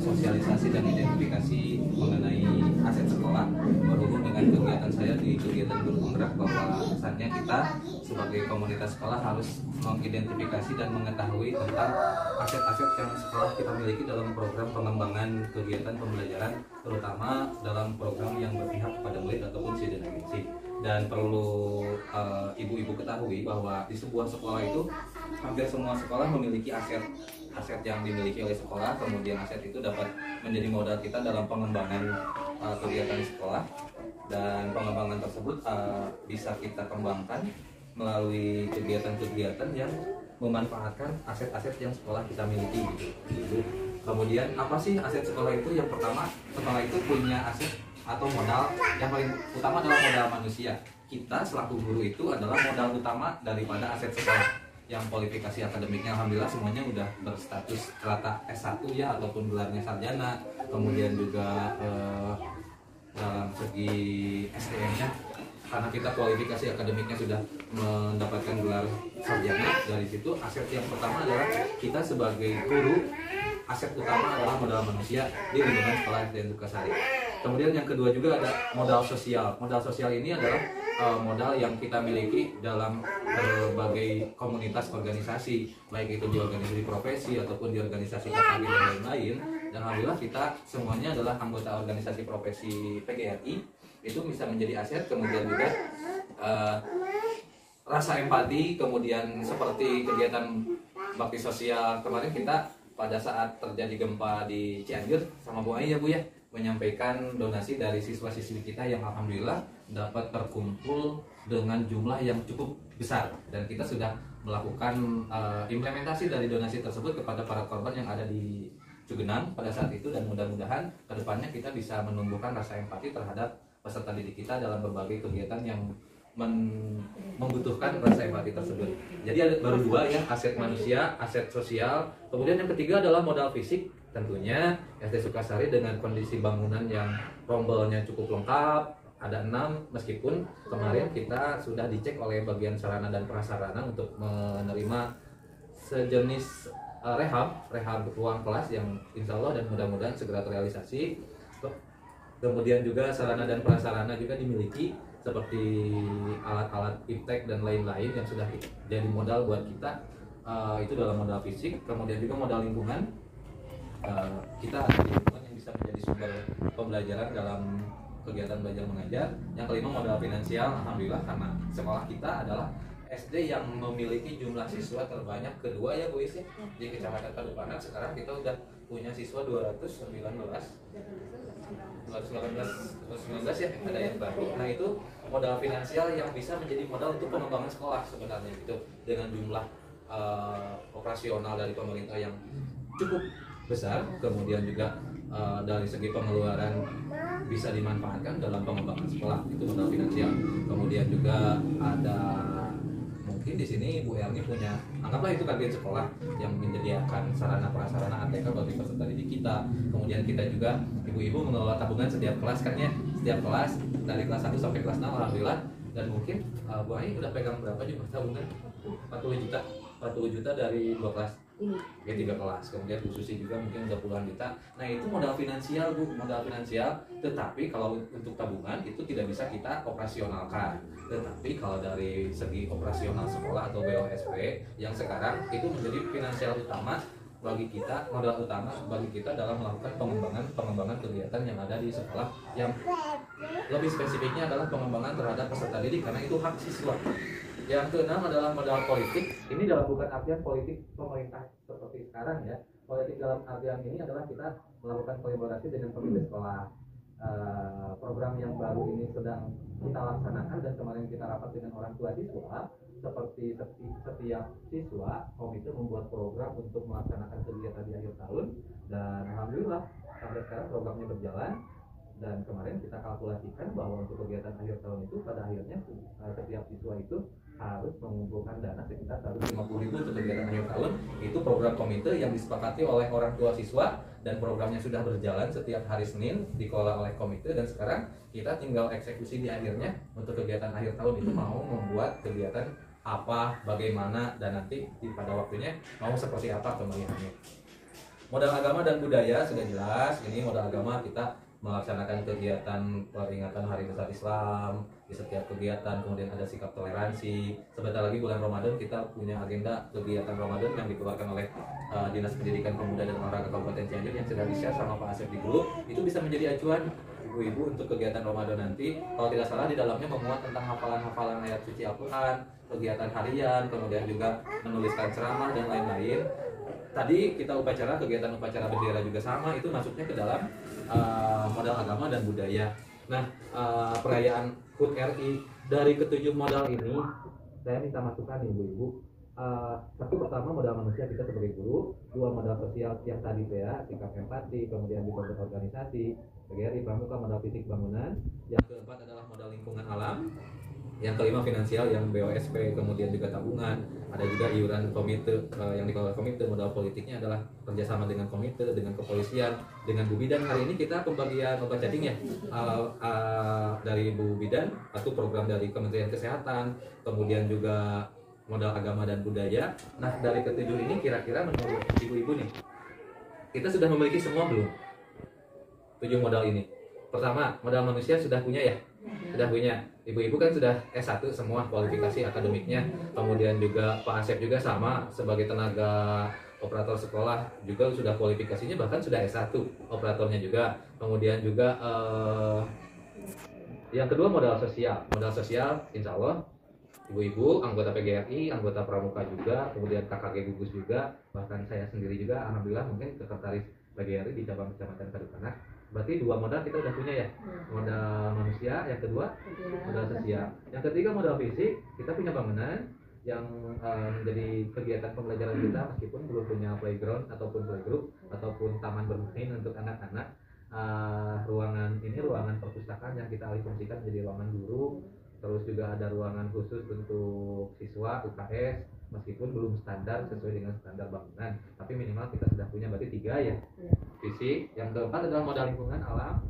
sosialisasi dan identifikasi mengenai aset sekolah berhubung dengan kegiatan saya di kegiatan guru penggerak, bahwa kesannya kita sebagai komunitas sekolah harus mengidentifikasi dan mengetahui tentang aset-aset yang sekolah kita miliki dalam program pengembangan kegiatan pembelajaran, terutama dalam program yang berpihak kepada murid ataupun student agency. Dan perlu ibu-ibu ketahui bahwa di sebuah sekolah itu hampir semua sekolah memiliki aset yang dimiliki oleh sekolah, kemudian aset itu dapat menjadi modal kita dalam pengembangan kegiatan di sekolah, dan pengembangan tersebut bisa kita kembangkan melalui kegiatan-kegiatan yang memanfaatkan aset-aset yang sekolah kita miliki gitu. Kemudian apa sih aset sekolah itu? Yang pertama, sekolah itu punya aset atau modal yang paling utama adalah modal manusia. Kita selaku guru itu adalah modal utama daripada aset sekolah. Yang kualifikasi akademiknya alhamdulillah semuanya udah berstatus rata S1 ya, ataupun gelarnya sarjana. Kemudian juga dalam segi SDM-nya, karena kita kualifikasi akademiknya sudah mendapatkan gelar sarjana, dari situ aset yang pertama adalah kita sebagai guru, aset utama adalah modal manusia di lingkungan sekolah SDN Sukasari. Kemudian yang kedua juga ada modal sosial. Modal sosial ini adalah modal yang kita miliki dalam berbagai komunitas organisasi, baik itu di organisasi profesi ataupun di organisasi KKB dan lain-lain. Dan alhamdulillah kita semuanya adalah anggota organisasi profesi PGRI, itu bisa menjadi aset. Kemudian juga rasa empati, kemudian seperti kegiatan bakti sosial kemarin kita pada saat terjadi gempa di Cianjur sama Bu Ai ya Bu ya, menyampaikan donasi dari siswa-siswi kita yang alhamdulillah dapat terkumpul dengan jumlah yang cukup besar, dan kita sudah melakukan implementasi dari donasi tersebut kepada para korban yang ada di Cugenang pada saat itu, dan mudah-mudahan kedepannya kita bisa menumbuhkan rasa empati terhadap peserta didik kita dalam berbagai kegiatan yang membutuhkan rasa empati tersebut. Jadi ada baru dua ya, aset manusia, aset sosial. Kemudian yang ketiga adalah modal fisik. Tentunya SD Sukasari dengan kondisi bangunan yang rombelnya cukup lengkap, ada 6, meskipun kemarin kita sudah dicek oleh bagian sarana dan prasarana untuk menerima sejenis rehab ruang kelas yang insya Allah dan mudah-mudahan segera terrealisasi. Kemudian juga sarana dan prasarana juga dimiliki seperti alat-alat iptek dan lain-lain yang sudah jadi modal buat kita. Itu dalam modal fisik. Kemudian juga modal lingkungan. Kita ada di lingkungan yang bisa menjadi sumber pembelajaran dalam kegiatan belajar mengajar. Yang kelima modal finansial, alhamdulillah karena sekolah kita adalah SD yang memiliki jumlah siswa terbanyak kedua ya Bu Is di Kecamatan Padupanan. Sekarang kita udah punya siswa 219 ya, ada yang baru. Nah itu modal finansial yang bisa menjadi modal untuk pengembangan sekolah sebenarnya gitu, dengan jumlah operasional dari pemerintah yang cukup besar. Kemudian juga dari segi pengeluaran bisa dimanfaatkan dalam pengembangan sekolah, itu modal finansial. Kemudian juga ada mungkin di sini Bu Elni punya, anggaplah itu kabinet sekolah yang menyediakan sarana prasarana ATK bagi peserta didik kita. Kemudian kita juga ibu-ibu mengelola tabungan setiap kelas kan ya, setiap kelas dari kelas 1 sampai kelas 6 alhamdulillah. Dan mungkin Bu Ai udah pegang berapa jumlah tabungan? 40 juta dari 2 kelas. Ya 3 kelas. Kemudian Bu Susi juga mungkin udah puluhan juta. Nah itu modal finansial Bu, modal finansial. Tetapi kalau untuk tabungan itu tidak bisa kita operasionalkan. Tetapi kalau dari segi operasional sekolah atau BOSP yang sekarang itu menjadi finansial utama bagi kita, modal utama bagi kita dalam melakukan pengembangan kegiatan yang ada di sekolah, yang lebih spesifiknya adalah pengembangan terhadap peserta didik karena itu hak siswa. Yang keenam adalah modal politik. Ini dalam bukan artian politik pemerintah seperti sekarang ya. Politik dalam artian ini adalah kita melakukan kolaborasi dengan komite sekolah. Program yang baru ini sedang kita laksanakan dan kemarin kita rapat dengan orang tua siswa. Seperti setiap siswa, komite membuat program untuk melaksanakan kegiatan di akhir tahun, dan alhamdulillah sampai sekarang programnya berjalan. Dan kemarin kita kalkulasikan bahwa untuk kegiatan akhir tahun itu pada akhirnya setiap siswa itu harus mengumpulkan dana sekitar 150.000 untuk kegiatan akhir tahun. Itu program komite yang disepakati oleh orang tua siswa, dan programnya sudah berjalan setiap hari Senin dikelola oleh komite, dan sekarang kita tinggal eksekusi di akhirnya untuk kegiatan akhir tahun itu mau membuat kegiatan apa, bagaimana, dan nanti pada waktunya mau seperti apa pemilihannya. Modal agama dan budaya sudah jelas. Ini modal agama kita melaksanakan kegiatan peringatan Hari Besar Islam di setiap kegiatan, kemudian ada sikap toleransi. Sebentar lagi bulan Ramadan kita punya agenda kegiatan Ramadan yang dikeluarkan oleh Dinas Pendidikan Pemuda dan Olahraga Kabupaten Cianjur yang sudah di-share sama Pak Asep di grup. Itu bisa menjadi acuan ibu-ibu untuk kegiatan Ramadan nanti. Kalau tidak salah di dalamnya memuat tentang hafalan-hafalan ayat suci Al-Quran, kegiatan harian, kemudian juga menuliskan ceramah dan lain-lain. Tadi kita kegiatan upacara bendera juga sama, itu masuknya ke dalam modal agama dan budaya. Nah, perayaan HUT RI dari ketujuh modal ini, saya minta masukan ibu-ibu. Satu, pertama modal manusia kita sebagai guru, dua modal sosial yang tadi ya, sikap empati, kemudian juga organisasi, PGRI, pramuka, modal fisik bangunan. Yang keempat adalah modal lingkungan alam. Yang kelima finansial yang BOSP, kemudian juga tabungan, ada juga iuran komite yang dikelola komite. Modal politiknya adalah kerjasama dengan komite, dengan kepolisian, dengan Bu Bidan. Hari ini kita pembagian obat cacing ya dari Bu Bidan, atau program dari Kementerian Kesehatan, kemudian juga modal agama dan budaya. Nah, dari ketujuh ini kira-kira menurut ibu-ibu nih, kita sudah memiliki semua belum? 7 modal ini. Pertama, modal manusia sudah punya ya? Sudah punya. Ibu-ibu kan sudah S1 semua kualifikasi akademiknya. Kemudian juga Pak Asep juga sama sebagai tenaga operator sekolah juga sudah kualifikasinya, bahkan sudah S1 operatornya juga. Kemudian juga yang kedua modal sosial. Modal sosial insya Allah ibu-ibu, anggota PGRI, anggota pramuka juga, kemudian KKG gugus juga, bahkan saya sendiri juga alhamdulillah mungkin sekretaris PGRI di cabang Kecamatan Kadupanas. Berarti 2 modal kita udah punya ya. Modal manusia, yang kedua modal sosial. Yang ketiga modal fisik, kita punya bangunan yang menjadi kegiatan pembelajaran kita, meskipun belum punya playground ataupun playgroup ataupun taman bermain untuk anak-anak. Ruangan perpustakaan yang kita alih fungsikan menjadi ruangan guru. Terus juga ada ruangan khusus untuk siswa UKS, meskipun belum standar sesuai dengan standar bangunan, tapi minimal kita sudah punya, berarti 3 ya. Fisik. Yang keempat adalah modal lingkungan alam.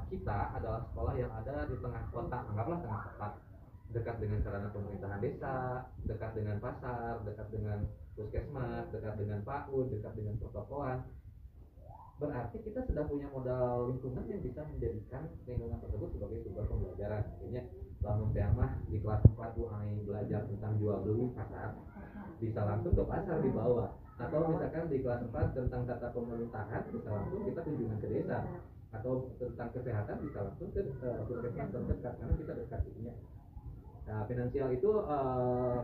Kita adalah sekolah yang ada di tengah kota, anggaplah tengah kota, dekat dengan sarana pemerintahan desa, dekat dengan pasar, dekat dengan puskesmas, dekat dengan PAUD, dekat dengan pertokoan. Berarti kita sudah punya modal lingkungan yang bisa menjadikan lingkungan tersebut sebagai sumber pembelajaran. Artinya lamun mah di kelas 4 Bu Ai belajar tentang jual beli pasar, bisa langsung ke pasar di bawah. Atau misalkan di kelas 4 tentang tata pemerintahan, bisa langsung kita kunjungan ke desa. Atau tentang kesehatan, bisa langsung ke puskesmas terdekat karena kita dekat ininya. Nah, finansial itu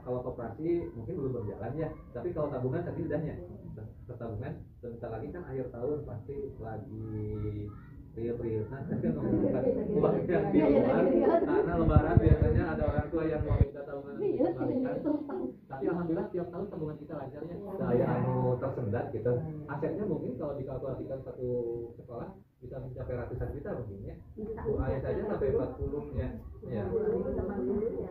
kalau koperasi mungkin belum berjalan ya, tapi kalau tabungan tadi udahnya. Tabungan sebentar lagi kan akhir tahun pasti lagi riuh-riuh. Nah, saya kan ngomongkan uang yang di luar, karena lebaran biasanya ada orang tua yang mau minta tabungan untuk dikembalikan. Tapi alhamdulillah tiap tahun tabungan kita lancarnya. Saya tersendat gitu. Asetnya mungkin kalau dikalkulasikan satu sekolah bisa mencapai ratusan juta mungkin ya. Ayah saja sampai 40 ya. Ya.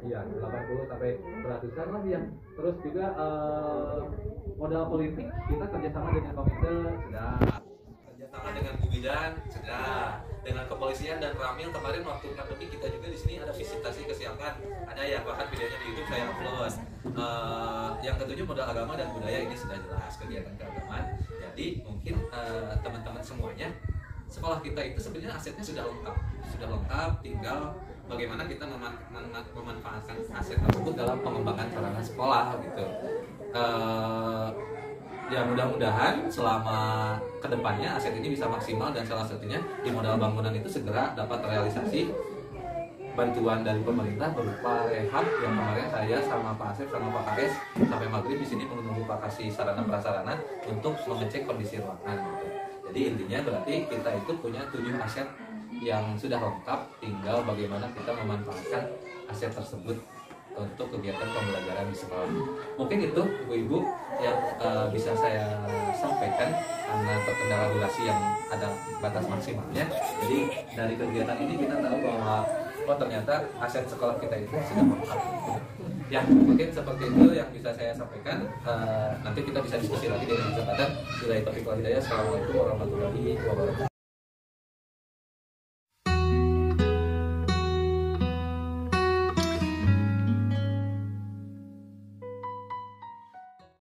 Iya, 80 sampai ratusan lah ya. Terus juga modal politik kita kerjasama dengan komite sudah, kerjasama dengan Bu Bidan sudah, dengan kepolisian dan Ramil. Kemarin waktu pandemi kita juga di sini ada visitasi kesiapan, ada ya, bahkan videonya di YouTube saya upload. Yang ketujuh modal agama dan budaya ini sudah jelas kegiatan keagamaan. Jadi mungkin teman-teman semuanya, sekolah kita itu sebenarnya asetnya sudah lengkap, tinggal bagaimana kita memanfaatkan aset tersebut dalam pengembangan sarana sekolah gitu. Ya mudah-mudahan selama kedepannya aset ini bisa maksimal, dan salah satunya di modal bangunan itu segera dapat realisasi bantuan dari pemerintah berupa rehab yang kemarin saya sama Pak Asep sama Pak KS sampai maghrib di sini menunggu Pak kasih sarana prasarana untuk mengecek kondisi ruangan gitu. Jadi intinya berarti kita itu punya 7 aset yang sudah lengkap, tinggal bagaimana kita memanfaatkan aset tersebut untuk kegiatan pembelajaran di sekolah. Mungkin itu ibu-ibu yang bisa saya sampaikan karena terkendala durasi yang ada batas maksimalnya. Jadi dari kegiatan ini kita tahu bahwa ternyata aset sekolah kita itu sudah lengkap. Ya mungkin seperti itu yang bisa saya sampaikan. Nanti kita bisa diskusi lagi dengan kesempatan. Bila topik hidayah. Assalamualaikum warahmatullahi wabarakatuh.